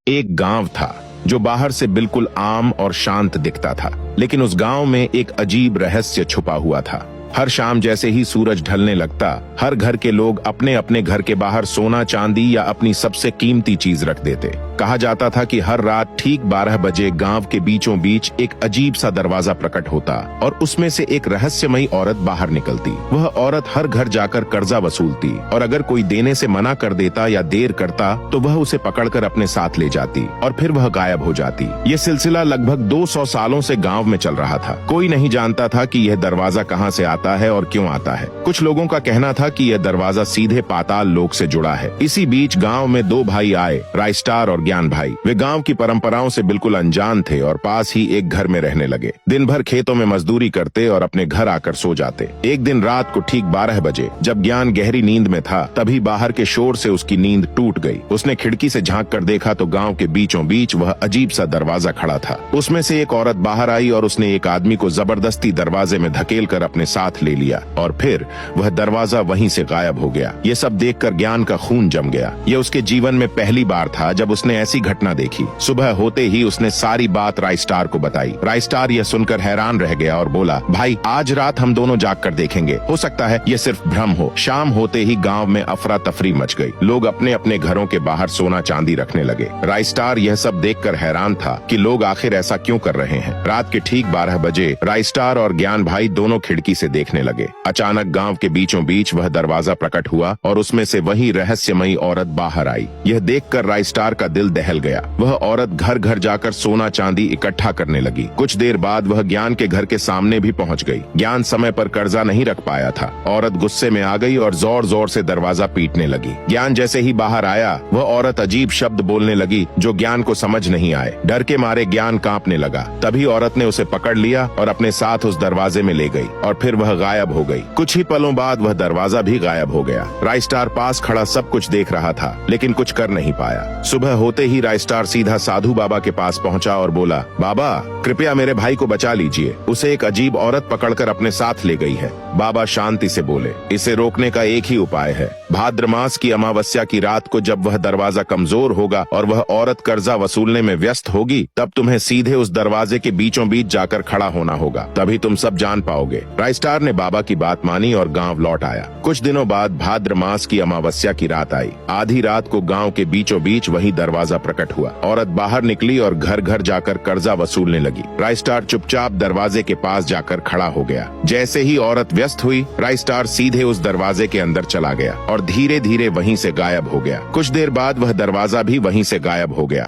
एक गांव था जो बाहर से बिल्कुल आम और शांत दिखता था, लेकिन उस गांव में एक अजीब रहस्य छुपा हुआ था। हर शाम जैसे ही सूरज ढलने लगता, हर घर के लोग अपने अपने घर के बाहर सोना चांदी या अपनी सबसे कीमती चीज रख देते। कहा जाता था कि हर रात ठीक 12 बजे गांव के बीचों बीच एक अजीब सा दरवाजा प्रकट होता और उसमें से एक रहस्यमयी औरत बाहर निकलती। वह औरत हर घर जाकर कर्जा वसूलती और अगर कोई देने से मना कर देता या देर करता तो वह उसे पकड़कर अपने साथ ले जाती और फिर वह गायब हो जाती। ये सिलसिला लगभग 200 सालों से गांव में चल रहा था। कोई नहीं जानता था कि यह दरवाजा कहां से आता है और क्यों आता है। कुछ लोगों का कहना था कि यह दरवाजा सीधे पाताल लोक से जुड़ा है। इसी बीच गांव में 2 भाई आए, राइस्टार और ज्ञान भाई। वे गांव की परंपराओं से बिल्कुल अनजान थे और पास ही एक घर में रहने लगे। दिन भर खेतों में मजदूरी करते और अपने घर आकर सो जाते। एक दिन रात को ठीक 12 बजे जब ज्ञान गहरी नींद में था, तभी बाहर के शोर से उसकी नींद टूट गई। उसने खिड़की से झांक कर देखा तो गांव के बीचों बीच वह अजीब सा दरवाजा खड़ा था। उसमें से एक औरत बाहर आई और उसने एक आदमी को जबरदस्ती दरवाजे में धकेल कर अपने साथ ले लिया और फिर वह दरवाजा वहीं से गायब हो गया। ये सब देखकर ज्ञान का खून जम गया। ये उसके जीवन में पहली बार था जब उसने ऐसी घटना देखी। सुबह होते ही उसने सारी बात राइस्टार को बताई। राइस्टार यह सुनकर हैरान रह गया और बोला, भाई आज रात हम दोनों जाग कर देखेंगे, हो सकता है ये सिर्फ भ्रम हो। शाम होते ही गांव में अफरा तफरी मच गई। लोग अपने अपने घरों के बाहर सोना चांदी रखने लगे। राइस्टार यह सब देखकर हैरान था कि लोग आखिर ऐसा क्यों कर रहे हैं। रात के ठीक 12 बजे राइस्टार और ज्ञान भाई दोनों खिड़की से देखने लगे। अचानक गांव के बीचों बीच वह दरवाजा प्रकट हुआ और उसमें से वही रहस्यमयी औरत बाहर आई। यह देखकर राइस्टार का दिल दहल गया। वह औरत घर घर जाकर सोना चांदी इकट्ठा करने लगी। कुछ देर बाद वह ज्ञान के घर के सामने भी पहुंच गई। ज्ञान समय पर कर्जा नहीं रख पाया था। औरत गुस्से में आ गई और जोर जोर से दरवाजा पीटने लगी। ज्ञान जैसे ही बाहर आया, वह औरत अजीब शब्द बोलने लगी जो ज्ञान को समझ नहीं आए। डर के मारे ज्ञान कांपने लगा। तभी औरत ने उसे पकड़ लिया और अपने साथ उस दरवाजे में ले गई और फिर वह गायब हो गई। कुछ ही पलों बाद वह दरवाजा भी गायब हो गया। राइस्टार पास खड़ा सब कुछ देख रहा था, लेकिन कुछ कर नहीं पाया। सुबह होते ही राइस्टार सीधा साधु बाबा के पास पहुंचा और बोला, बाबा कृपया मेरे भाई को बचा लीजिए, उसे एक अजीब औरत पकड़कर अपने साथ ले गई है। बाबा शांति से बोले, इसे रोकने का एक ही उपाय है। भाद्र मास की अमावस्या की रात को जब वह दरवाजा कमजोर होगा और वह औरत कर्जा वसूलने में व्यस्त होगी, तब तुम्हें सीधे उस दरवाजे के बीचों बीच जाकर खड़ा होना होगा, तभी तुम सब जान पाओगे। राइस्टार ने बाबा की बात मानी और गांव लौट आया। कुछ दिनों बाद भाद्र मास की अमावस्या की रात आई। आधी रात को गांव के बीचों बीच वही दरवाजा प्रकट हुआ। औरत बाहर निकली और घर घर जाकर कर्जा वसूलने लगी। राइस्टार चुपचाप दरवाजे के पास जाकर खड़ा हो गया। जैसे ही औरत व्यस्त हुई, राइस्टार सीधे उस दरवाजे के अंदर चला गया और धीरे धीरे वहीं से गायब हो गया। कुछ देर बाद वह दरवाजा भी वहीं से गायब हो गया।